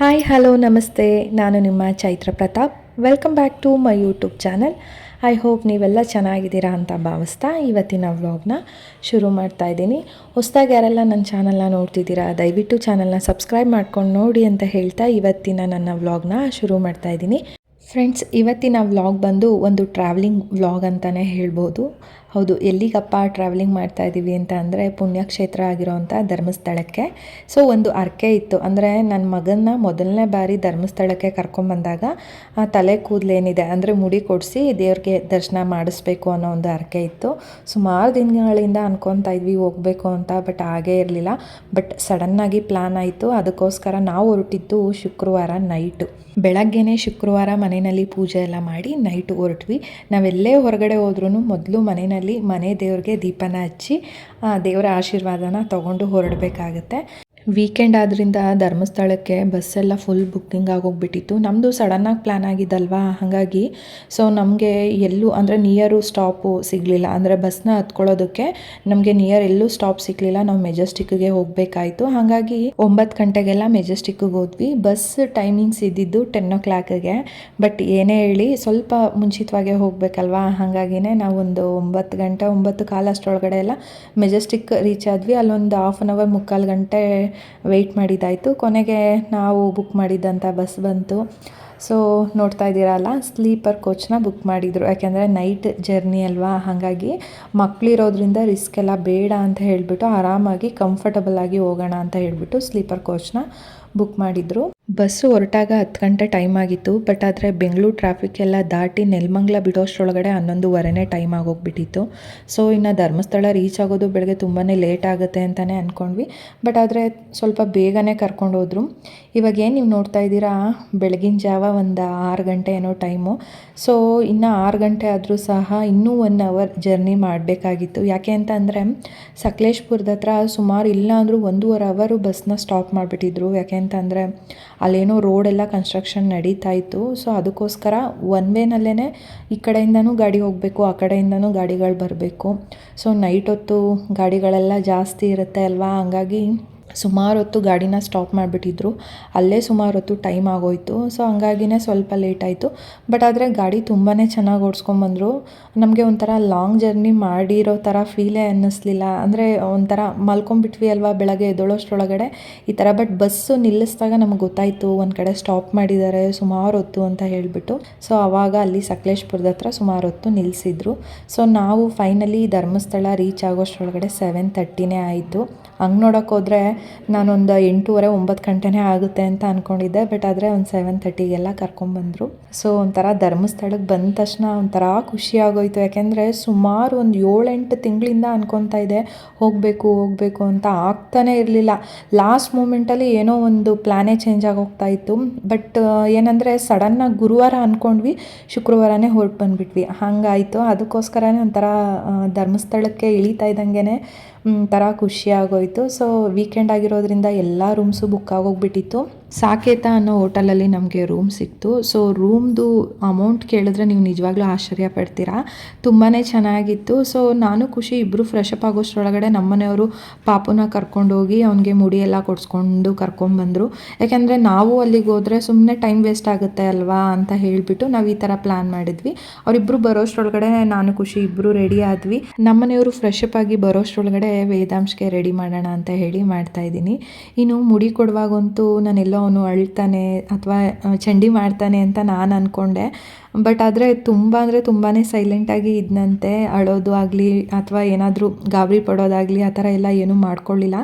Hi hello ನಮಸ್ತೆ. ನಾನು ನಿಮ್ಮ Chaitra Pratap. Welcome back to my YouTube channel. I hope ನೀವೆಲ್ಲ ಚೆನ್ನಾಗಿದ್ದೀರಾ ಅಂತ ಭಾವಿಸ್ತಾ ಇವತ್ತಿನ ವ್ಲಾಗ್ನ ಶುರು ಮಾಡ್ತಾ ಇದ್ದೀನಿ. ಹೊಸದಾಗಿ ಯಾರೆಲ್ಲ ನನ್ನ ಚಾನಲ್ನ ನೋಡ್ತಿದ್ದೀರಾ ದಯವಿಟ್ಟು ಚಾನಲ್ನ ಸಬ್ಸ್ಕ್ರೈಬ್ ಮಾಡ್ಕೊಂಡು ನೋಡಿ ಅಂತ ಹೇಳ್ತಾ ಇವತ್ತಿನ ನನ್ನ ವ್ಲಾಗ್ನ ಶುರು ಮಾಡ್ತಾ ಇದ್ದೀನಿ. ಫ್ರೆಂಡ್ಸ್, ಇವತ್ತಿನ ವ್ಲಾಗ್ ಬಂದು ಒಂದು ಟ್ರಾವೆಲಿಂಗ್ ವ್ಲಾಗ್ ಅಂತಲೇ ಹೇಳ್ಬೋದು. ಹೌದು, ಎಲ್ಲಿಗಪ್ಪ ಟ್ರಾವೆಲಿಂಗ್ ಮಾಡ್ತಾ ಇದ್ದೀವಿ ಅಂತ ಅಂದರೆ ಪುಣ್ಯಕ್ಷೇತ್ರ ಆಗಿರೋವಂಥ ಧರ್ಮಸ್ಥಳಕ್ಕೆ. ಸೊ ಒಂದು ಹರಕೆ ಇತ್ತು, ಅಂದರೆ ನನ್ನ ಮಗನ್ನ ಮೊದಲನೇ ಬಾರಿ ಧರ್ಮಸ್ಥಳಕ್ಕೆ ಕರ್ಕೊಂಬಂದಾಗ ತಲೆ ಕೂದಲೇನಿದೆ ಅಂದರೆ ಮುಡಿ ಕೊಡಿಸಿ ದೇವ್ರಿಗೆ ದರ್ಶನ ಮಾಡಿಸ್ಬೇಕು ಅನ್ನೋ ಒಂದು ಹರಕೆ ಇತ್ತು. ಸುಮಾರು ದಿನಗಳಿಂದ ಅನ್ಕೊತಾ ಇದ್ವಿ ಹೋಗಬೇಕು ಅಂತ, ಬಟ್ ಆಗೇ ಇರಲಿಲ್ಲ. ಬಟ್ ಸಡನ್ನಾಗಿ ಪ್ಲ್ಯಾನ್ ಆಯಿತು. ಅದಕ್ಕೋಸ್ಕರ ನಾವು ಹೊರಟಿದ್ದು ಶುಕ್ರವಾರ ನೈಟು. ಬೆಳಗ್ಗೆನೇ ಶುಕ್ರವಾರ ಮನೆಯಲ್ಲಿ ಪೂಜೆ ಎಲ್ಲ ಮಾಡಿ ನೈಟು ಹೊರಟ್ವಿ. ನಾವೆಲ್ಲೇ ಹೊರಗಡೆ ಹೋದ್ರೂ ಮೊದಲು ಮನೆ ದೇವ್ರಿಗೆ ದೀಪನ ಹಚ್ಚಿ ದೇವರ ಆಶೀರ್ವಾದನ ತೊಗೊಂಡು ಹೊರಡಬೇಕಾಗತ್ತೆ. ವೀಕೆಂಡ್ ಆದ್ದರಿಂದ ಧರ್ಮಸ್ಥಳಕ್ಕೆ ಬಸ್ಸೆಲ್ಲ ಫುಲ್ ಬುಕ್ಕಿಂಗ್ ಆಗೋಗ್ಬಿಟ್ಟಿತ್ತು. ನಮ್ಮದು ಸಡನ್ನಾಗಿ ಪ್ಲ್ಯಾನ್ ಆಗಿದ್ದಲ್ವಾ, ಹಾಗಾಗಿ ಸೊ ನಮಗೆ ಎಲ್ಲೂ ಅಂದರೆ ನಿಯರು ಸ್ಟಾಪು ಸಿಗಲಿಲ್ಲ. ಅಂದರೆ ಬಸ್ನ ಹತ್ಕೊಳ್ಳೋದಕ್ಕೆ ನಮಗೆ ನಿಯರ್ ಎಲ್ಲೂ ಸ್ಟಾಪ್ ಸಿಗಲಿಲ್ಲ. ನಾವು ಮೆಜೆಸ್ಟಿಕ್ಗೆ ಹೋಗಬೇಕಾಯಿತು. ಹಾಗಾಗಿ 9 ಗಂಟೆಗೆಲ್ಲ ಮೆಜೆಸ್ಟಿಕ್ಕಿಗೆ ಹೋದ್ವಿ. ಬಸ್ ಟೈಮಿಂಗ್ಸ್ ಇದ್ದಿದ್ದು 10 o'clockಗೆ. ಬಟ್ ಏನೇ ಹೇಳಿ ಸ್ವಲ್ಪ ಮುಂಚಿತವಾಗೇ ಹೋಗಬೇಕಲ್ವಾ, ಹಾಗಾಗಿನೇ ನಾವೊಂದು 9 ಗಂಟೆ 9:15 ಅಷ್ಟರೊಳಗಡೆ ಎಲ್ಲ ಮೆಜೆಸ್ಟಿಕ್ ರೀಚ್ ಆದ್ವಿ. ಅಲ್ಲೊಂದು 1/2 hour 3/4 ಗಂಟೆ ವೆಯ್ಟ್ ಮಾಡಿದ್ದಾಯಿತು. ಕೊನೆಗೆ ನಾವು ಬುಕ್ ಮಾಡಿದ್ದಂಥ ಬಸ್ ಬಂತು. ಸೊ ನೋಡ್ತಾ ಇದ್ದೀರಲ್ಲ, ಸ್ಲೀಪರ್ ಕೋಚ್ನ ಬುಕ್ ಮಾಡಿದರು. ಯಾಕೆಂದರೆ ನೈಟ್ ಜರ್ನಿ ಅಲ್ವಾ, ಹಾಗಾಗಿ ಮಕ್ಕಳಿರೋದ್ರಿಂದ ರಿಸ್ಕ್ ಎಲ್ಲ ಬೇಡ ಅಂತ ಹೇಳಿಬಿಟ್ಟು ಆರಾಮಾಗಿ ಕಂಫರ್ಟಬಲ್ ಹೋಗೋಣ ಅಂತ ಹೇಳಿಬಿಟ್ಟು ಸ್ಲೀಪರ್ ಕೋಚ್ನ ಬುಕ್ ಮಾಡಿದರು. ಬಸ್ಸು ಹೊರಟಾಗ 10 ಗಂಟೆ ಟೈಮ್ ಆಗಿತ್ತು. ಬಟ್ ಆದರೆ ಬೆಂಗಳೂರು ಟ್ರಾಫಿಕ್ ಎಲ್ಲ ದಾಟಿ ನೆಲಮಂಗಲ ಬಿಡೋಷ್ಟರೊಳಗಡೆ 11:15 ಟೈಮ್ ಆಗೋಗ್ಬಿಟ್ಟಿತ್ತು. ಸೊ ಇನ್ನು ಧರ್ಮಸ್ಥಳ ರೀಚ್ ಆಗೋದು ಬೆಳಗ್ಗೆ ತುಂಬಾ ಲೇಟ್ ಆಗುತ್ತೆ ಅಂತಲೇ ಅಂದ್ಕೊಂಡ್ವಿ. ಬಟ್ ಆದರೆ ಸ್ವಲ್ಪ ಬೇಗನೆ ಕರ್ಕೊಂಡೋದ್ರು. ಇವಾಗೇನು ನೀವು ನೋಡ್ತಾ ಇದ್ದೀರಾ, ಬೆಳಗಿನ ಜಾವ ಒಂದು 6 ಗಂಟೆ ಏನೋ ಟೈಮು. ಸೊ ಇನ್ನು 6 ಗಂಟೆ ಆದರೂ ಸಹ ಇನ್ನೂ 1 hour ಜರ್ನಿ ಮಾಡಬೇಕಾಗಿತ್ತು. ಯಾಕೆ ಅಂತ ಅಂದರೆ ಸಕಲೇಶ್ಪುರದ ಹತ್ರ ಸುಮಾರು ಇಲ್ಲ ಅಂದರೂ 1.5 hour ಬಸ್ನ ಸ್ಟಾಪ್ ಮಾಡಿಬಿಟ್ಟಿದ್ರು. ಯಾಕೆ ಅಂತಂದರೆ ಅಲ್ಲೇನೋ ರೋಡೆಲ್ಲ ಕನ್ಸ್ಟ್ರಕ್ಷನ್ ನಡೀತಾ ಇತ್ತು. ಸೊ ಅದಕ್ಕೋಸ್ಕರ ಒನ್ ವೇನಲ್ಲೇ ಈ ಕಡೆಯಿಂದನೂ ಗಾಡಿ ಹೋಗಬೇಕು, ಆ ಕಡೆಯಿಂದನೂ ಗಾಡಿಗಳು ಬರಬೇಕು. ಸೊ ನೈಟ್ ಹೊತ್ತು ಗಾಡಿಗಳೆಲ್ಲ ಜಾಸ್ತಿ ಇರುತ್ತೆ ಅಲ್ವಾ, ಹಂಗಾಗಿ ಸುಮಾರು ಹೊತ್ತು ಗಾಡಿನ ಸ್ಟಾಪ್ ಮಾಡಿಬಿಟ್ಟಿದ್ರು. ಅಲ್ಲೇ ಸುಮಾರು ಹೊತ್ತು ಟೈಮ್ ಆಗೋಯಿತು. ಸೊ ಹಂಗಾಗಿನೇ ಸ್ವಲ್ಪ ಲೇಟ್ ಆಯಿತು. ಬಟ್ ಆದರೆ ಗಾಡಿ ತುಂಬಾ ಚೆನ್ನಾಗಿ ಓಡಿಸ್ಕೊಂಬಂದರು. ನಮಗೆ ಒಂಥರ ಲಾಂಗ್ ಜರ್ನಿ ಮಾಡಿರೋ ಥರ ಫೀಲೇ ಅನ್ನಿಸ್ಲಿಲ್ಲ. ಅಂದರೆ ಒಂಥರ ಮಲ್ಕೊಂಡ್ಬಿಟ್ವಿ ಅಲ್ವಾ ಬೆಳಗ್ಗೆ ಎದ್ದೊಳೋಷ್ಟ್ರೊಳಗಡೆ ಈ ಥರ. ಬಟ್ ಬಸ್ಸು ನಿಲ್ಲಿಸಿದಾಗ ನಮಗೆ ಗೊತ್ತಾಯಿತು ಒಂದು ಕಡೆ ಸ್ಟಾಪ್ ಮಾಡಿದ್ದಾರೆ ಸುಮಾರು ಹೊತ್ತು ಅಂತ ಹೇಳಿಬಿಟ್ಟು. ಸೊ ಆವಾಗ ಅಲ್ಲಿ ಸಕಲೇಶ್ಪುರದ ಹತ್ರ ಸುಮಾರು ಹೊತ್ತು ನಿಲ್ಲಿಸಿದ್ರು. ಸೊ ನಾವು ಫೈನಲಿ ಧರ್ಮಸ್ಥಳ ರೀಚ್ ಆಗೋಷ್ಟ್ರೊಳಗಡೆ 7:30 ಆಯಿತು. ಹಂಗೆ ನೋಡೋಕೆ ಹೋದರೆ ನಾನೊಂದು 8:30 9 ಗಂಟೆನೇ ಆಗುತ್ತೆ ಅಂತ ಅಂದ್ಕೊಂಡಿದ್ದೆ. ಬಟ್ ಆದರೆ ಒಂದು 7:30ಗೆಲ್ಲ ಕರ್ಕೊಂಬಂದರು. ಸೊ ಒಂಥರ ಧರ್ಮಸ್ಥಳಕ್ಕೆ ಬಂದ ತಕ್ಷಣ ಒಂಥರ ಖುಷಿ ಆಗೋಯಿತು. ಯಾಕೆಂದರೆ ಸುಮಾರು ಒಂದು 7-8 ತಿಂಗಳಿಂದ ಅನ್ಕೊತಾ ಇದೆ ಹೋಗಬೇಕು ಅಂತ, ಆಗ್ತಾನೇ ಇರಲಿಲ್ಲ. ಲಾಸ್ಟ್ ಮೂಮೆಂಟಲ್ಲಿ ಏನೋ ಒಂದು ಪ್ಲ್ಯಾನೇ ಚೇಂಜ್ ಆಗೋಗ್ತಾ ಇತ್ತು. ಬಟ್ ಏನಂದರೆ ಸಡನ್ನಾಗಿ ಗುರುವಾರ ಅಂದ್ಕೊಂಡ್ವಿ, ಶುಕ್ರವಾರನೇ ಹೊರಟು ಬಂದುಬಿಟ್ವಿ. ಹಾಗಾಯಿತು. ಅದಕ್ಕೋಸ್ಕರನೇ ಒಂಥರ ಧರ್ಮಸ್ಥಳಕ್ಕೆ ಇಳಿತಾ ಇದ್ದಂಗೆ ಒಂಥರ ಖುಷಿ ಆಗೋಯಿತು. ಸೊ ವೀಕೆಂಡ್ ಆಗಿರೋದ್ರಿಂದ ಎಲ್ಲ ರೂಮ್ಸು ಬುಕ್ ಆಗೋಗ್ಬಿಟ್ಟಿತ್ತು. ಸಾಕೇತ ಅನ್ನೋ ಹೋಟೆಲಲ್ಲಿ ನಮಗೆ ರೂಮ್ ಸಿಕ್ತು. ಸೊ ರೂಮ್ದು ಅಮೌಂಟ್ ಕೇಳಿದ್ರೆ ನೀವು ನಿಜವಾಗ್ಲೂ ಆಶ್ಚರ್ಯ ಪಡ್ತೀರಾ, ತುಂಬಾ ಚೆನ್ನಾಗಿತ್ತು. ಸೊ ನಾನು ಖುಷಿ ಇಬ್ಬರು ಫ್ರೆಶ್ ಅಪ್ ಆಗೋಷ್ಟ್ರೊಳಗಡೆ ನಮ್ಮನೆಯವರು ಪಾಪುನ ಕರ್ಕೊಂಡೋಗಿ ಅವನಿಗೆ ಮುಡಿ ಎಲ್ಲ ಕೊಡಿಸ್ಕೊಂಡು ಕರ್ಕೊಂಡ್ಬಂದರು. ಯಾಕೆಂದರೆ ನಾವು ಅಲ್ಲಿಗೆ ಹೋದರೆ ಸುಮ್ಮನೆ ಟೈಮ್ ವೇಸ್ಟ್ ಆಗುತ್ತೆ ಅಲ್ವಾ ಅಂತ ಹೇಳಿಬಿಟ್ಟು ನಾವು ಈ ಥರ ಪ್ಲ್ಯಾನ್ ಮಾಡಿದ್ವಿ. ಅವರಿಬ್ಬರು ಬರೋಷ್ಟ್ರೊಳಗಡೆ ನಾನು ಖುಷಿ ಇಬ್ಬರು ರೆಡಿ ಆದ್ವಿ. ನಮ್ಮನೆಯವರು ಫ್ರೆಶ್ ಅಪ್ ಆಗಿ ಬರೋಷ್ಟ್ರೊಳಗಡೆ ವೇದಾಂಶ್ಗೆ ರೆಡಿ ಮಾಡೋಣ ಅಂತ ಹೇಳಿ ಮಾಡ್ತಾಯಿದ್ದೀನಿ. ಇನ್ನು ಮುಡಿ ಕೊಡುವಾಗಂತೂ ನಾನೆಲ್ಲೋ ಅವನು ಅಳ್ತಾನೆ ಅಥವಾ ಚಂಡಿ ಮಾಡ್ತಾನೆ ಅಂತ ನಾನು ಅಂದ್ಕೊಂಡೆ. ಬಟ್ ಆದರೆ ತುಂಬ ಅಂದರೆ ತುಂಬಾ ಸೈಲೆಂಟಾಗಿ ಇದ್ದಂತೆ. ಅಳೋದು ಆಗಲಿ ಅಥವಾ ಏನಾದರೂ ಗಾಬರಿ ಪಡೋದಾಗಲಿ ಆ ಥರ ಎಲ್ಲ ಏನೂ ಮಾಡ್ಕೊಳ್ಳಿಲ್ಲ.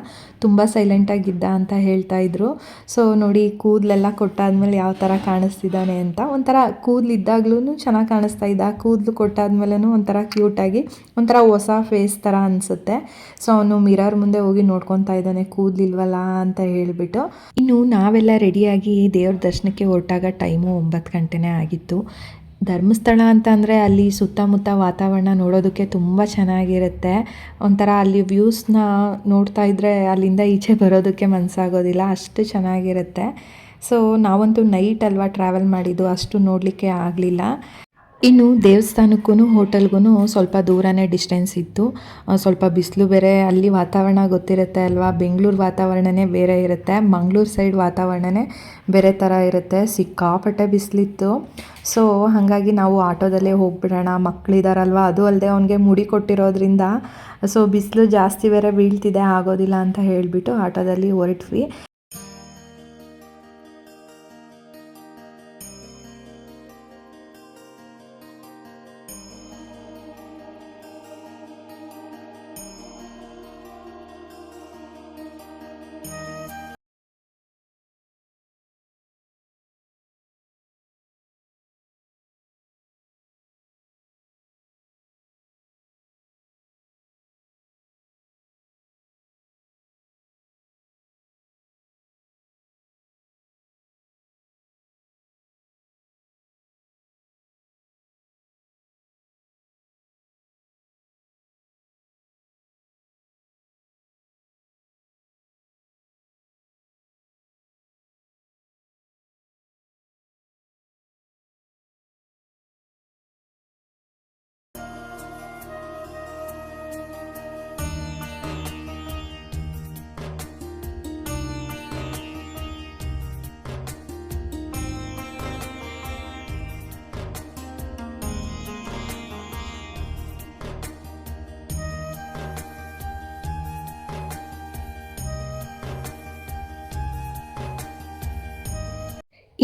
ತುಂಬ ಸೈಲೆಂಟಾಗಿದ್ದ ಅಂತ ಹೇಳ್ತಾಯಿದ್ರು. ಸೊ ನೋಡಿ ಕೂದಲೆಲ್ಲ ಕೊಟ್ಟಾದ್ಮೇಲೆ ಯಾವ ಥರ ಕಾಣಿಸ್ತಿದ್ದಾನೆ ಅಂತ. ಒಂಥರ ಕೂದಲಿದ್ದಾಗ್ಲೂ ಚೆನ್ನಾಗಿ ಕಾಣಿಸ್ತಾ ಇದ್ದ, ಕೂದಲು ಕೊಟ್ಟಾದ್ಮೇಲೂ ಒಂಥರ ಕ್ಯೂಟಾಗಿ ಒಂಥರ ಹೊಸ ಫೇಸ್ ಥರ ಅನಿಸುತ್ತೆ. ಸೊ ಅವನು ಮಿರರ್ ಮುಂದೆ ಹೋಗಿ ನೋಡ್ಕೊತಾ ಇದ್ದಾನೆ ಕೂದಲಿಲ್ವಲ್ಲ ಅಂತ ಹೇಳಿಬಿಟ್ಟು. ಇನ್ನು ನಾವೆಲ್ಲ ರೆಡಿಯಾಗಿ ದೇವ್ರ ದರ್ಶನಕ್ಕೆ ಹೊರಟಾಗ ಟೈಮು 9 ಗಂಟೆನೇ ಆಗಿತ್ತು. ಧರ್ಮಸ್ಥಳ ಅಂತ ಅಂದರೆ ಅಲ್ಲಿ ಸುತ್ತಮುತ್ತ ವಾತಾವರಣ ನೋಡೋದಕ್ಕೆ ತುಂಬ ಚೆನ್ನಾಗಿರುತ್ತೆ. ಒಂಥರ ಅಲ್ಲಿ ವ್ಯೂಸ್ನ ನೋಡ್ತಾ ಇದ್ದರೆ ಅಲ್ಲಿಂದ ಈಚೆ ಬರೋದಕ್ಕೆ ಮನಸ್ಸಾಗೋದಿಲ್ಲ, ಅಷ್ಟು ಚೆನ್ನಾಗಿರುತ್ತೆ. ಸೊ ನಾವಂತೂ ನೈಟ್ ಅಲ್ವಾ ಟ್ರಾವೆಲ್ ಮಾಡಿದ್ದು, ಅಷ್ಟು ನೋಡಲಿಕ್ಕೆ ಆಗಲಿಲ್ಲ. ಇನ್ನು ದೇವಸ್ಥಾನಕ್ಕೂ ಹೋಟೆಲ್ಗೂ ಸ್ವಲ್ಪ ದೂರನೇ ಡಿಸ್ಟೆನ್ಸ್ ಇತ್ತು. ಸ್ವಲ್ಪ ಬಿಸಿಲು ಬೇರೆ, ಅಲ್ಲಿ ವಾತಾವರಣ ಗೊತ್ತಿರುತ್ತೆ ಅಲ್ವಾ, ಬೆಂಗಳೂರು ವಾತಾವರಣನೇ ಬೇರೆ ಇರುತ್ತೆ, ಮಂಗಳೂರು ಸೈಡ್ ವಾತಾವರಣನೇ ಬೇರೆ ಥರ ಇರುತ್ತೆ. ಸಿಕ್ಕಾಪಟ್ಟೆ ಬಿಸಿಲಿತ್ತು. ಸೊ ಹಾಗಾಗಿ ನಾವು ಆಟೋದಲ್ಲೇ ಹೋಗ್ಬಿಡೋಣ, ಮಕ್ಕಳಿದಾರಲ್ವ, ಅದು ಅಲ್ಲದೆ ಅವನಿಗೆ ಮುಡಿ ಕೊಟ್ಟಿರೋದ್ರಿಂದ ಸೊ ಬಿಸಿಲು ಜಾಸ್ತಿ ಬೇರೆ ಬೀಳ್ತಿದೆ, ಆಗೋದಿಲ್ಲ ಅಂತ ಹೇಳಿಬಿಟ್ಟು ಆಟೋದಲ್ಲಿ ಹೊರಟ್ವಿ.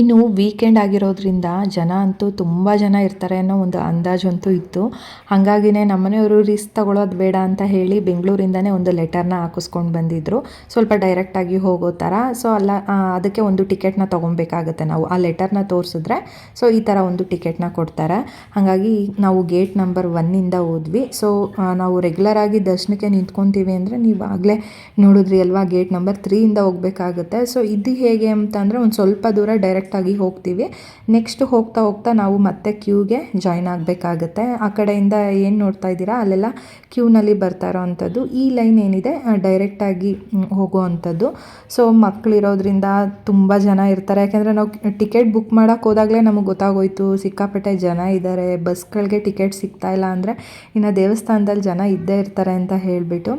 ಇನ್ನು ವೀಕೆಂಡ್ ಆಗಿರೋದ್ರಿಂದ ಜನ ಅಂತೂ ತುಂಬ ಜನ ಇರ್ತಾರೆ ಅನ್ನೋ ಒಂದು ಅಂದಾಜಂತೂ ಇತ್ತು. ಹಾಗಾಗಿನೇ ನಮ್ಮನೆಯವರು ರಿಸ್ಕ್ ತಗೊಳ್ಳೋದು ಬೇಡ ಅಂತ ಹೇಳಿ ಬೆಂಗಳೂರಿಂದನೇ ಒಂದು ಲೆಟರ್ನ ಹಾಕಿಸ್ಕೊಂಡು ಬಂದಿದ್ದರು, ಸ್ವಲ್ಪ ಡೈರೆಕ್ಟಾಗಿ ಹೋಗೋ ಥರ. ಸೊ ಅದಕ್ಕೆ ಒಂದು ಟಿಕೆಟ್ನ ತೊಗೊಬೇಕಾಗುತ್ತೆ ನಾವು, ಆ ಲೆಟರ್ನ ತೋರಿಸಿದ್ರೆ ಸೊ ಈ ಥರ ಒಂದು ಟಿಕೆಟ್ನ ಕೊಡ್ತಾರೆ. ಹಾಗಾಗಿ ನಾವು ಗೇಟ್ ನಂಬರ್ 1ಇಂದ ಹೋದ್ವಿ. ಸೊ ನಾವು ರೆಗ್ಯುಲರಾಗಿ ದರ್ಶನಕ್ಕೆ ನಿಂತ್ಕೊತೀವಿ ಅಂದರೆ ನೀವು ಆಗಲೇ ನೋಡಿದ್ರಿ ಅಲ್ವಾ, ಗೇಟ್ ನಂಬರ್ 3ಇಂದ ಹೋಗಬೇಕಾಗುತ್ತೆ. ಸೊ ಇದು ಹೇಗೆ ಅಂತಂದರೆ ಒಂದು ಸ್ವಲ್ಪ ದೂರ ಡೈರೆಕ್ಟಾಗಿ ಹೋಗ್ತೀವಿ, ನೆಕ್ಸ್ಟ್ ಹೋಗ್ತಾ ಹೋಗ್ತಾ ನಾವು ಮತ್ತೆ ಕ್ಯೂಗೆ ಜಾಯ್ನ್ ಆಗಬೇಕಾಗತ್ತೆ. ಆ ಕಡೆಯಿಂದ ಏನು ನೋಡ್ತಾ ಇದ್ದೀರಾ ಅಲ್ಲೆಲ್ಲ ಕ್ಯೂನಲ್ಲಿ ಬರ್ತಾ ಇರೋ ಅಂಥದ್ದು ಈ ಲೈನ್ ಏನಿದೆ ಡೈರೆಕ್ಟಾಗಿ ಹೋಗೋ ಅಂಥದ್ದು. ಸೊ ಮಕ್ಕಳಿರೋದ್ರಿಂದ ತುಂಬ ಜನ ಇರ್ತಾರೆ, ಯಾಕೆಂದರೆ ನಾವು ಟಿಕೆಟ್ ಬುಕ್ ಮಾಡೋಕ್ಕೆ ಹೋದಾಗಲೇ ನಮಗೆ ಗೊತ್ತಾಗೋಯ್ತು ಸಿಕ್ಕಾಪಟ್ಟೆ ಜನ ಇದ್ದಾರೆ, ಬಸ್ಗಳಿಗೆ ಟಿಕೆಟ್ ಸಿಗ್ತಾ ಇಲ್ಲ ಅಂದರೆ ಇನ್ನು ದೇವಸ್ಥಾನದಲ್ಲಿ ಜನ ಇದ್ದೇ ಇರ್ತಾರೆ ಅಂತ ಹೇಳಿಬಿಟ್ಟು.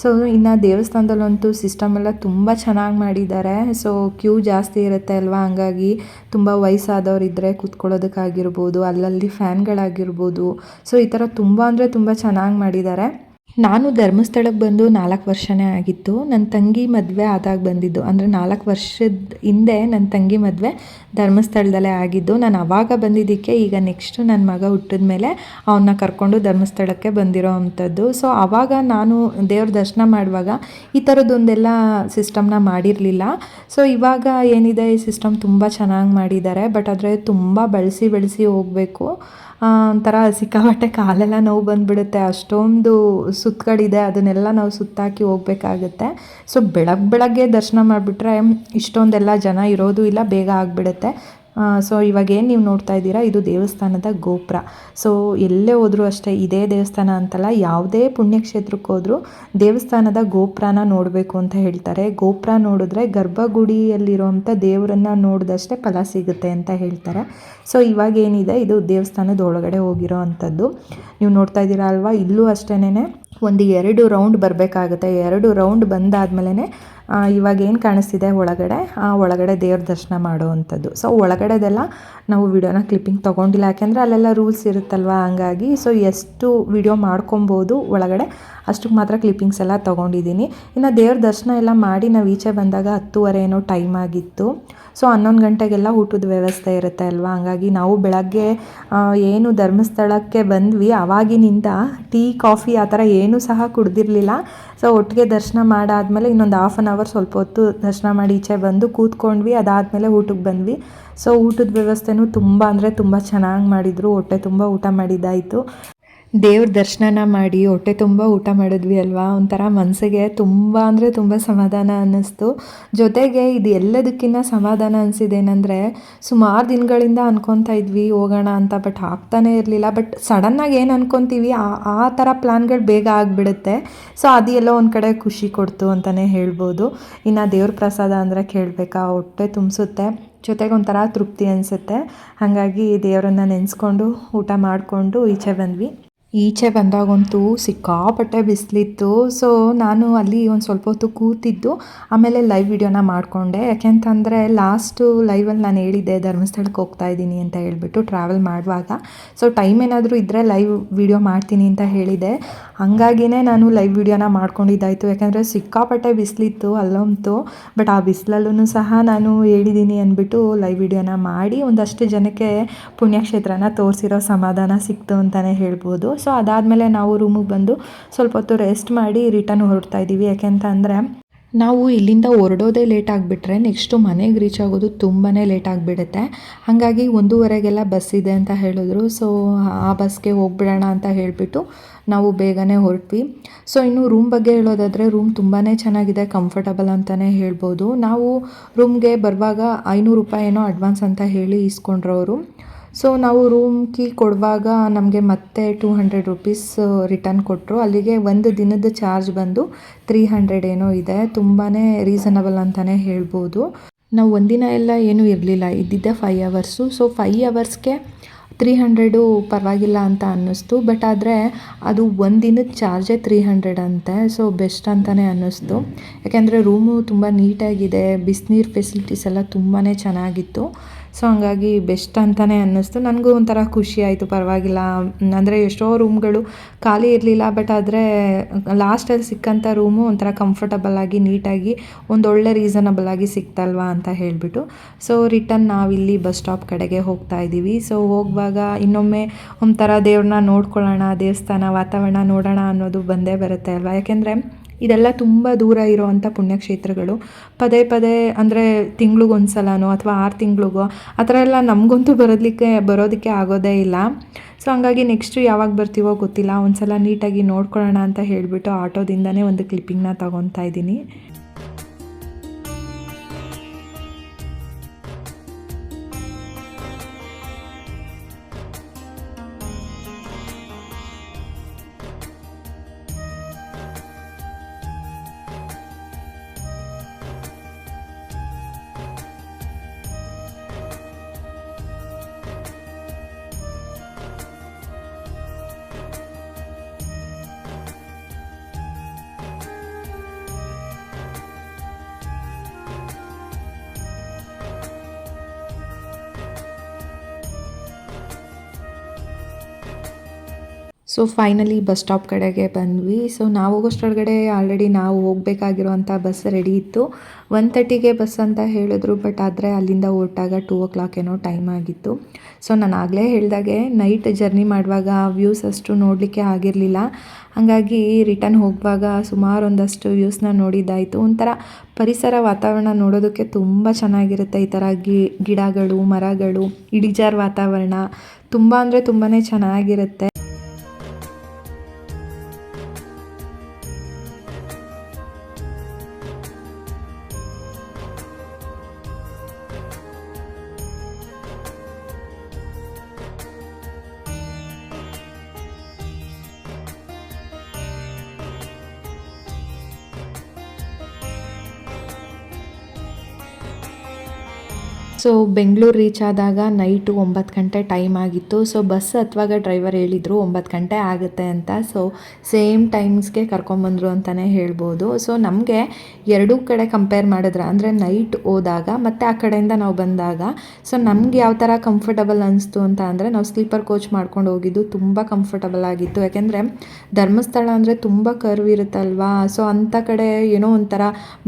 ಸೊ ಇನ್ನು ದೇವಸ್ಥಾನದಲ್ಲಂತೂ ಸಿಸ್ಟಮ್ ಎಲ್ಲ ತುಂಬ ಚೆನ್ನಾಗಿ ಮಾಡಿದ್ದಾರೆ. ಸೊ ಕ್ಯೂ ಜಾಸ್ತಿ ಇರುತ್ತೆ ಅಲ್ವಾ, ಹಂಗಾಗಿ ತುಂಬ ವಯಸ್ಸಾದವ್ರು ಇದ್ದರೆ ಕೂತ್ಕೊಳ್ಳೋದಕ್ಕಾಗಿರ್ಬೋದು, ಅಲ್ಲಲ್ಲಿ ಫ್ಯಾನ್ಗಳಾಗಿರ್ಬೋದು, ಸೊ ಈ ಥರ ತುಂಬ ಅಂದರೆ ತುಂಬ ಚೆನ್ನಾಗಿ ಮಾಡಿದ್ದಾರೆ. ನಾನು ಧರ್ಮಸ್ಥಳಕ್ಕೆ ಬಂದು 4 ವರ್ಷನೇ ಆಗಿತ್ತು. ನನ್ನ ತಂಗಿ ಮದುವೆ ಆದಾಗ ಬಂದಿದ್ದು, ಅಂದರೆ 4 ವರ್ಷದ ಹಿಂದೆ ನನ್ನ ತಂಗಿ ಮದುವೆ ಧರ್ಮಸ್ಥಳದಲ್ಲೇ ಆಗಿದ್ದು. ನಾನು ಆವಾಗ ಬಂದಿದ್ದಕ್ಕೆ ಈಗ ನೆಕ್ಸ್ಟು ನನ್ನ ಮಗ ಹುಟ್ಟಿದ ಮೇಲೆ ಅವನ್ನ ಕರ್ಕೊಂಡು ಧರ್ಮಸ್ಥಳಕ್ಕೆ ಬಂದಿರೋ ಅಂಥದ್ದು. ಸೊ ಆವಾಗ ನಾನು ದೇವ್ರ ದರ್ಶನ ಮಾಡುವಾಗ ಈ ಥರದ್ದೊಂದೆಲ್ಲ ಸಿಸ್ಟಮ್ನ ಮಾಡಿರಲಿಲ್ಲ. ಸೊ ಇವಾಗ ಏನಿದೆ ಈ ಸಿಸ್ಟಮ್ ತುಂಬ ಚೆನ್ನಾಗಿ ಮಾಡಿದ್ದಾರೆ. ಬಟ್ ಆದರೆ ತುಂಬ ಬೆಳೆಸಿ ಹೋಗಬೇಕು, ಒಂಥರ ಸಿಕ್ಕಾಪಟ್ಟೆ ಕಾಲೆಲ್ಲ ನೋವು ಬಂದುಬಿಡುತ್ತೆ, ಅಷ್ಟೊಂದು ಸುತ್ತುಗಳಿದೆ, ಅದನ್ನೆಲ್ಲ ನಾವು ಸುತ್ತಾಕಿ ಹೋಗಬೇಕಾಗುತ್ತೆ. ಸೊ ಬೆಳಗ್ಗೆ ದರ್ಶನ ಮಾಡಿಬಿಟ್ರೆ ಇಷ್ಟೊಂದೆಲ್ಲ ಜನ ಇರೋದು ಇಲ್ಲ, ಬೇಗ ಆಗಿಬಿಡುತ್ತೆ. ಸೊ ಇವಾಗೇನು ನೀವು ನೋಡ್ತಾ ಇದ್ದೀರಾ ಇದು ದೇವಸ್ಥಾನದ ಗೋಪುರ. ಸೊ ಎಲ್ಲೇ ಹೋದರೂ ಅಷ್ಟೇ, ಇದೇ ದೇವಸ್ಥಾನ ಅಂತಲ್ಲ, ಯಾವುದೇ ಪುಣ್ಯಕ್ಷೇತ್ರಕ್ಕೆ ಹೋದರೂ ದೇವಸ್ಥಾನದ ಗೋಪುರನ ನೋಡಬೇಕು ಅಂತ ಹೇಳ್ತಾರೆ. ಗೋಪುರ ನೋಡಿದ್ರೆ ಗರ್ಭಗುಡಿಯಲ್ಲಿರುವಂಥ ದೇವರನ್ನು ನೋಡಿದಷ್ಟೇ ಫಲ ಸಿಗುತ್ತೆ ಅಂತ ಹೇಳ್ತಾರೆ. ಸೊ ಇವಾಗೇನಿದೆ ಇದು ದೇವಸ್ಥಾನದ ಒಳಗಡೆ ಹೋಗಿರೋ ಅಂಥದ್ದು ನೀವು ನೋಡ್ತಾ ಇದ್ದೀರಾ ಅಲ್ವಾ, ಇಲ್ಲೂ ಅಷ್ಟೇನೆ ಒಂದು 2 ರೌಂಡ್ ಬರಬೇಕಾಗುತ್ತೆ. 2 ರೌಂಡ್ ಬಂದಾದ್ಮೇಲೆ ಇವಾಗ ಏನು ಕಾಣಿಸ್ತಿದೆ ಒಳಗಡೆ ದೇವ್ರ ದರ್ಶನ ಮಾಡೋ ಅಂಥದ್ದು. ಸೊ ಒಳಗಡೆದೆಲ್ಲ ನಾವು ವಿಡಿಯೋನ ಕ್ಲಿಪ್ಪಿಂಗ್ ತೊಗೊಂಡಿಲ್ಲ, ಯಾಕೆಂದರೆ ಅಲ್ಲೆಲ್ಲ ರೂಲ್ಸ್ ಇರುತ್ತಲ್ವ, ಹಂಗಾಗಿ ಸೊ ಎಷ್ಟು ವಿಡಿಯೋ ಮಾಡ್ಕೊಬೋದು ಒಳಗಡೆ ಅಷ್ಟಕ್ಕೆ ಮಾತ್ರ ಕ್ಲಿಪ್ಪಿಂಗ್ಸ್ ಎಲ್ಲ ತೊಗೊಂಡಿದ್ದೀನಿ. ಇನ್ನು ದೇವ್ರ ದರ್ಶನ ಎಲ್ಲ ಮಾಡಿ ನಾವು ಈಚೆ ಬಂದಾಗ 10:30 ಏನೋ ಟೈಮ್ ಆಗಿತ್ತು. ಸೊ 11 ಗಂಟೆಗೆಲ್ಲ ಊಟದ ವ್ಯವಸ್ಥೆ ಇರುತ್ತೆ ಅಲ್ವಾ, ಹಂಗಾಗಿ ನಾವು ಬೆಳಗ್ಗೆ ಏನು ಧರ್ಮಸ್ಥಳಕ್ಕೆ ಬಂದ್ವಿ ಆವಾಗಿನಿಂದ ಟೀ ಕಾಫಿ ಆ ಥರ ಏನೂ ಸಹ ಕುಡ್ದಿರಲಿಲ್ಲ. ಸೊ ಒಟ್ಟಿಗೆ ದರ್ಶನ ಮಾಡಾದಮೇಲೆ ಇನ್ನೊಂದು 1/2 ಅವರ್ ಸ್ವಲ್ಪ ಹೊತ್ತು ದರ್ಶನ ಮಾಡಿ ಈಚೆ ಬಂದು ಕೂತ್ಕೊಂಡ್ವಿ, ಅದಾದಮೇಲೆ ಊಟಕ್ಕೆ ಬಂದ್ವಿ. ಸೊ ಊಟದ ವ್ಯವಸ್ಥೆನೂ ತುಂಬ ಅಂದರೆ ತುಂಬ ಚೆನ್ನಾಗಿ ಮಾಡಿದರು, ಹೊಟ್ಟೆ ತುಂಬ ಊಟ ಮಾಡಿದ್ದಾಯಿತು. ದೇವ್ರ ದರ್ಶನ ಮಾಡಿ ಹೊಟ್ಟೆ ತುಂಬ ಊಟ ಮಾಡಿದ್ವಿ ಅಲ್ವಾ, ಒಂಥರ ಮನಸ್ಸಿಗೆ ತುಂಬ ಅಂದರೆ ತುಂಬ ಸಮಾಧಾನ ಅನ್ನಿಸ್ತು. ಜೊತೆಗೆ ಇದು ಎಲ್ಲದಕ್ಕಿಂತ ಸಮಾಧಾನ ಅನಿಸಿದೇನೆಂದರೆ, ಸುಮಾರು ದಿನಗಳಿಂದ ಅನ್ಕೊತಾ ಇದ್ವಿ ಹೋಗೋಣ ಅಂತ, ಬಟ್ ಆಗ್ತಾನೇ ಇರಲಿಲ್ಲ. ಬಟ್ ಸಡನ್ನಾಗಿ ಏನು ಅನ್ಕೊತೀವಿ ಆ ಥರ ಪ್ಲ್ಯಾನ್ಗಳು ಬೇಗ ಆಗಿಬಿಡುತ್ತೆ. ಸೊ ಅದು ಎಲ್ಲೋ ಒಂದು ಕಡೆ ಖುಷಿ ಕೊಡ್ತು ಅಂತಲೇ ಹೇಳ್ಬೋದು. ಇನ್ನು ದೇವ್ರ ಪ್ರಸಾದ ಅಂದರೆ ಕೇಳಬೇಕಾ, ಹೊಟ್ಟೆ ತುಂಬಿಸುತ್ತೆ. ಜೊತೆಗೆ ಒಂಥರ ತೃಪ್ತಿ ಅನಿಸುತ್ತೆ. ಹಾಗಾಗಿ ದೇವರನ್ನ ನೆನೆಸ್ಕೊಂಡು ಊಟ ಮಾಡಿಕೊಂಡು ಈಚೆ ಬಂದ್ವಿ. ಈಚೆ ಬಂದಾಗಂತೂ ಸಿಕ್ಕಾಪಟ್ಟೆ ಬಿಸಿಲಿತ್ತು. ಸೊ ನಾನು ಅಲ್ಲಿ ಒಂದು ಸ್ವಲ್ಪ ಹೊತ್ತು ಕೂತಿದ್ದು ಆಮೇಲೆ ಲೈವ್ ವಿಡಿಯೋನ ಮಾಡಿಕೊಂಡೆ. ಯಾಕೆಂತಂದರೆ ಲಾಸ್ಟು ಲೈವಲ್ಲಿ ನಾನು ಹೇಳಿದ್ದೆ ಧರ್ಮಸ್ಥಳಕ್ಕೆ ಹೋಗ್ತಾ ಇದ್ದೀನಿ ಅಂತ ಹೇಳ್ಬಿಟ್ಟು ಟ್ರಾವೆಲ್ ಮಾಡುವಾಗ. ಸೊ ಟೈಮ್ ಏನಾದರೂ ಇದ್ದರೆ ಲೈವ್ ವಿಡಿಯೋ ಮಾಡ್ತೀನಿ ಅಂತ ಹೇಳಿದೆ. ಹಾಗಾಗಿನೇ ನಾನು ಲೈವ್ ವಿಡಿಯೋನ ಮಾಡ್ಕೊಂಡಿದ್ದಾಯಿತು. ಯಾಕೆಂದರೆ ಸಿಕ್ಕಾಪಟ್ಟೆ ಬಿಸಿಲಿತ್ತು ಅಲ್ಲಂತೂ. ಬಟ್ ಆ ಬಿಸಿಲಲ್ಲೂ ಸಹ ನಾನು ಹೇಳಿದ್ದೀನಿ ಅಂದ್ಬಿಟ್ಟು ಲೈವ್ ವಿಡಿಯೋನ ಮಾಡಿ ಒಂದಷ್ಟು ಜನಕ್ಕೆ ಪುಣ್ಯಕ್ಷೇತ್ರನ ತೋರಿಸಿರೋ ಸಮಾಧಾನ ಸಿಕ್ತು ಅಂತಲೇ ಹೇಳ್ಬೋದು. ಸೊ ಅದಾದಮೇಲೆ ನಾವು ರೂಮಿಗೆ ಬಂದು ಸ್ವಲ್ಪ ಹೊತ್ತು ರೆಸ್ಟ್ ಮಾಡಿ ರಿಟರ್ನ್ ಹೊರಡ್ತಾ ಇದ್ದೀವಿ. ಯಾಕೆಂತಂದರೆ ನಾವು ಇಲ್ಲಿಂದ ಹೊರಡೋದೇ ಲೇಟ್ ಆಗಿಬಿಟ್ರೆ ನೆಕ್ಸ್ಟು ಮನೆಗೆ ರೀಚ್ ಆಗೋದು ತುಂಬಾ ಲೇಟ್ ಆಗಿಬಿಡುತ್ತೆ. ಹಾಗಾಗಿ 1:30ಗೆಲ್ಲ ಬಸ್ ಇದೆ ಅಂತ ಹೇಳಿದ್ರು. ಸೊ ಆ ಬಸ್ಗೆ ಹೋಗ್ಬಿಡೋಣ ಅಂತ ಹೇಳಿಬಿಟ್ಟು ನಾವು ಬೇಗನೆ ಹೊರಟ್ವಿ. ಸೊ ಇನ್ನು ರೂಮ್ ಬಗ್ಗೆ ಹೇಳೋದಾದರೆ ರೂಮ್ ತುಂಬಾ ಚೆನ್ನಾಗಿದೆ, ಕಂಫರ್ಟಬಲ್ ಅಂತಲೇ ಹೇಳ್ಬೋದು. ನಾವು ರೂಮ್ಗೆ ಬರುವಾಗ 500 ರೂಪಾಯಿ ಏನೋ ಅಡ್ವಾನ್ಸ್ ಅಂತ ಹೇಳಿ ಇಸ್ಕೊಂಡ್ರವರು. ಸೊ ನಾವು ರೂಮ್ ಕೀ ಕೊಡುವಾಗ ನಮಗೆ ಮತ್ತೆ 200 ರೂಪೀಸ್ ರಿಟರ್ನ್ ಕೊಟ್ಟರು. ಅಲ್ಲಿಗೆ ಒಂದು ದಿನದ ಚಾರ್ಜ್ ಬಂದು 300 ಏನೋ ಇದೆ. ತುಂಬಾ ರೀಸನಬಲ್ ಅಂತಲೇ ಹೇಳ್ಬೋದು. ನಾವು ಒಂದಿನ ಎಲ್ಲ ಏನೂ ಇರಲಿಲ್ಲ, ಇದ್ದಿದ್ದೆ 5 ಅವರ್ಸು. ಸೊ 5 ಅವರ್ಸ್ಗೆ 300 ಪರವಾಗಿಲ್ಲ ಅಂತ ಅನ್ನಿಸ್ತು. ಬಟ್ ಆದರೆ ಅದು ಒಂದಿನದ ಚಾರ್ಜೇ 300 ಅಂತೆ. ಸೊ ಬೆಸ್ಟ್ ಅಂತಲೇ ಅನ್ನಿಸ್ತು. ಯಾಕೆಂದರೆ ರೂಮು ತುಂಬ ನೀಟಾಗಿದೆ, ಬಿಸಿನೀರು ಫೆಸಿಲಿಟೀಸ್ ಎಲ್ಲ ತುಂಬಾ ಚೆನ್ನಾಗಿತ್ತು. ಸೊ ಹಂಗಾಗಿ ಬೆಸ್ಟ್ ಅಂತಲೇ ಅನ್ನಿಸ್ತು. ನನಗೂ ಒಂಥರ ಖುಷಿ ಆಯಿತು, ಪರವಾಗಿಲ್ಲ. ಅಂದರೆ ಎಷ್ಟೋ ರೂಮ್ಗಳು ಖಾಲಿ ಇರಲಿಲ್ಲ, ಬಟ್ ಆದರೆ ಲಾಸ್ಟಲ್ಲಿ ಸಿಕ್ಕಂಥ ರೂಮು ಒಂಥರ ಕಂಫರ್ಟಬಲ್ಲಾಗಿ ನೀಟಾಗಿ ಒಂದೊಳ್ಳೆ ರೀಸನಬಲಾಗಿ ಸಿಕ್ತಲ್ವಾ ಅಂತ ಹೇಳಿಬಿಟ್ಟು. ಸೊ ರಿಟರ್ನ್ ನಾವಿಲ್ಲಿ ಬಸ್ ಸ್ಟಾಪ್ ಕಡೆಗೆ ಹೋಗ್ತಾ ಇದ್ದೀವಿ. ಸೊ ಹೋಗುವಾಗ ಇನ್ನೊಮ್ಮೆ ಒಂಥರ ದೇವ್ರನ್ನ ನೋಡ್ಕೊಳ್ಳೋಣ, ದೇವಸ್ಥಾನ ವಾತಾವರಣ ನೋಡೋಣ ಅನ್ನೋದು ಬಂದೇ ಬರುತ್ತೆ ಅಲ್ವಾ. ಯಾಕೆಂದರೆ ಇದೆಲ್ಲ ತುಂಬ ದೂರ ಇರೋವಂಥ ಪುಣ್ಯಕ್ಷೇತ್ರಗಳು. ಪದೇ ಪದೇ ಅಂದರೆ ತಿಂಗ್ಳಿಗೊಂದು ಸಲನೋ ಅಥವಾ 6 ತಿಂಗಳಿಗೋ ಆ ಥರ ಎಲ್ಲ ನಮಗಂತೂ ಬರೋದಕ್ಕೆ ಆಗೋದೇ ಇಲ್ಲ. ಸೊ ಹಂಗಾಗಿ ನೆಕ್ಸ್ಟು ಯಾವಾಗ ಬರ್ತೀವೋ ಗೊತ್ತಿಲ್ಲ. ಒಂದು ಸಲ ನೀಟಾಗಿ ನೋಡ್ಕೊಳ್ಳೋಣ ಅಂತ ಹೇಳಿಬಿಟ್ಟು ಆಟೋದಿಂದನೇ ಒಂದು ಕ್ಲಿಪ್ಪಿಂಗ್ನ ತೊಗೊತಾ ಇದ್ದೀನಿ. ಸೊ ಫೈನಲಿ ಬಸ್ ಸ್ಟಾಪ್ ಕಡೆಗೆ ಬಂದ್ವಿ. ಸೊ ನಾವು ಹೋಗೋಷ್ಟರೊಳಗಡೆ ಆಲ್ರೆಡಿ ನಾವು ಹೋಗಬೇಕಾಗಿರುವಂಥ ಬಸ್ ರೆಡಿ ಇತ್ತು. 1:30ಗೆ ಬಸ್ ಅಂತ ಹೇಳಿದ್ರು. ಬಟ್ ಆದರೆ ಅಲ್ಲಿಂದ ಹೊರಟಾಗ 2 o'clock ಏನೋ ಟೈಮ್ ಆಗಿತ್ತು. ಸೊ ನಾನು ಆಗಲೇ ಹೇಳಿದಾಗೆ ನೈಟ್ ಜರ್ನಿ ಮಾಡುವಾಗ ವ್ಯೂಸ್ ಅಷ್ಟು ನೋಡಲಿಕ್ಕೆ ಆಗಿರಲಿಲ್ಲ. ಹಾಗಾಗಿ ರಿಟರ್ನ್ ಹೋಗುವಾಗ ಸುಮಾರು ಒಂದಷ್ಟು ವ್ಯೂಸ್ನ ನೋಡಿದ್ದಾಯಿತು. ಒಂಥರ ಪರಿಸರ ವಾತಾವರಣ ನೋಡೋದಕ್ಕೆ ತುಂಬ ಚೆನ್ನಾಗಿರುತ್ತೆ. ಈ ಥರ ಗಿಡಗಳು, ಮರಗಳು, ಇಳಿಜಾರು ವಾತಾವರಣ ತುಂಬ ಅಂದರೆ ತುಂಬಾ ಚೆನ್ನಾಗಿರುತ್ತೆ. ಸೊ ಬೆಂಗಳೂರು ರೀಚ್ ಆದಾಗ ನೈಟು 9 ಗಂಟೆ ಟೈಮ್ ಆಗಿತ್ತು. ಸೊ ಬಸ್ ಹತ್ತುವಾಗ ಡ್ರೈವರ್ ಹೇಳಿದರು 9 ಗಂಟೆ ಆಗುತ್ತೆ ಅಂತ. ಸೊ ಸೇಮ್ ಟೈಮ್ಸ್ಗೆ ಕರ್ಕೊಂಬಂದರು ಅಂತಲೇ ಹೇಳ್ಬೋದು. ಸೊ ನಮಗೆ ಎರಡೂ ಕಡೆ ಕಂಪೇರ್ ಮಾಡಿದ್ರೆ ಅಂದರೆ ನೈಟ್ ಹೋದಾಗ ಮತ್ತು ಆ ಕಡೆಯಿಂದ ನಾವು ಬಂದಾಗ ಸೊ ನಮ್ಗೆ ಯಾವ ಥರ ಕಂಫರ್ಟಬಲ್ ಅನಿಸ್ತು ಅಂತ ಅಂದರೆ ನಾವು ಸ್ಲೀಪರ್ ಕೋಚ್ ಮಾಡ್ಕೊಂಡು ಹೋಗಿದ್ದು ತುಂಬ ಕಂಫರ್ಟಬಲ್ ಆಗಿತ್ತು. ಯಾಕೆಂದರೆ ಧರ್ಮಸ್ಥಳ ಅಂದರೆ ತುಂಬ ಕರ್ವ್ ಇರುತ್ತಲ್ವಾ. ಸೊ ಅಂಥ ಕಡೆ ಏನೋ ಒಂಥರ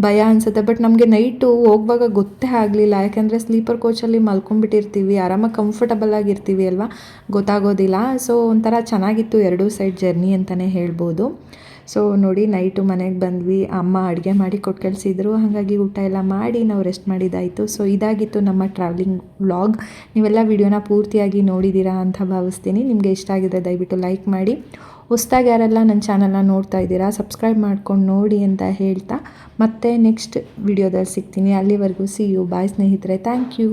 ಭಯ ಅನಿಸುತ್ತೆ. ಬಟ್ ನಮಗೆ ನೈಟು ಹೋಗುವಾಗ ಗೊತ್ತೇ ಆಗಲಿಲ್ಲ. ಯಾಕೆಂದರೆ ಸ್ಲೀಪರ್ ಕೋಚಲ್ಲಿ ಮಲ್ಕೊಂಡ್ಬಿಟ್ಟಿರ್ತೀವಿ, ಆರಾಮಾಗಿ ಕಂಫರ್ಟಬಲ್ ಆಗಿರ್ತೀವಿ ಅಲ್ವಾ, ಗೊತ್ತಾಗೋದಿಲ್ಲ. ಸೊ ಒಂಥರ ಚೆನ್ನಾಗಿತ್ತು ಎರಡೂ ಸೈಡ್ ಜರ್ನಿ ಅಂತಲೇ ಹೇಳ್ಬೋದು. ಸೊ ನೋಡಿ ನೈಟು ಮನೆಗೆ ಬಂದ್ವಿ. ಅಮ್ಮ ಅಡುಗೆ ಮಾಡಿ ಕೊಟ್ಟು ಕಳಿಸಿದ್ರು. ಹಾಗಾಗಿ ಊಟ ಎಲ್ಲ ಮಾಡಿ ನಾವು ರೆಸ್ಟ್ ಮಾಡಿದ್ದಾಯಿತು. ಸೊ ಇದಾಗಿತ್ತು ನಮ್ಮ ಟ್ರಾವೆಲಿಂಗ್ ವ್ಲಾಗ್. ನೀವೆಲ್ಲ ವಿಡಿಯೋನ ಪೂರ್ತಿಯಾಗಿ ನೋಡಿದ್ದೀರಾ ಅಂತ ಭಾವಿಸ್ತೀನಿ. ನಿಮಗೆ ಇಷ್ಟ ಆಗಿದ್ರೆ ದಯವಿಟ್ಟು ಲೈಕ್ ಮಾಡಿ. ಹೊಸ್ದಾಗಿ ಯಾರೆಲ್ಲ ನನ್ನ ಚಾನಲ್ನ ನೋಡ್ತಾ ಇದ್ದೀರಾ ಸಬ್ಸ್ಕ್ರೈಬ್ ಮಾಡ್ಕೊಂಡು ನೋಡಿ ಅಂತ ಹೇಳ್ತಾ ಮತ್ತೆ ನೆಕ್ಸ್ಟ್ ವಿಡಿಯೋದಲ್ಲಿ ಸಿಗ್ತೀನಿ. ಅಲ್ಲಿವರೆಗೂ ಸಿ ಯು. ಬಾಯ್ ಸ್ನೇಹಿತರೆ. Thank you.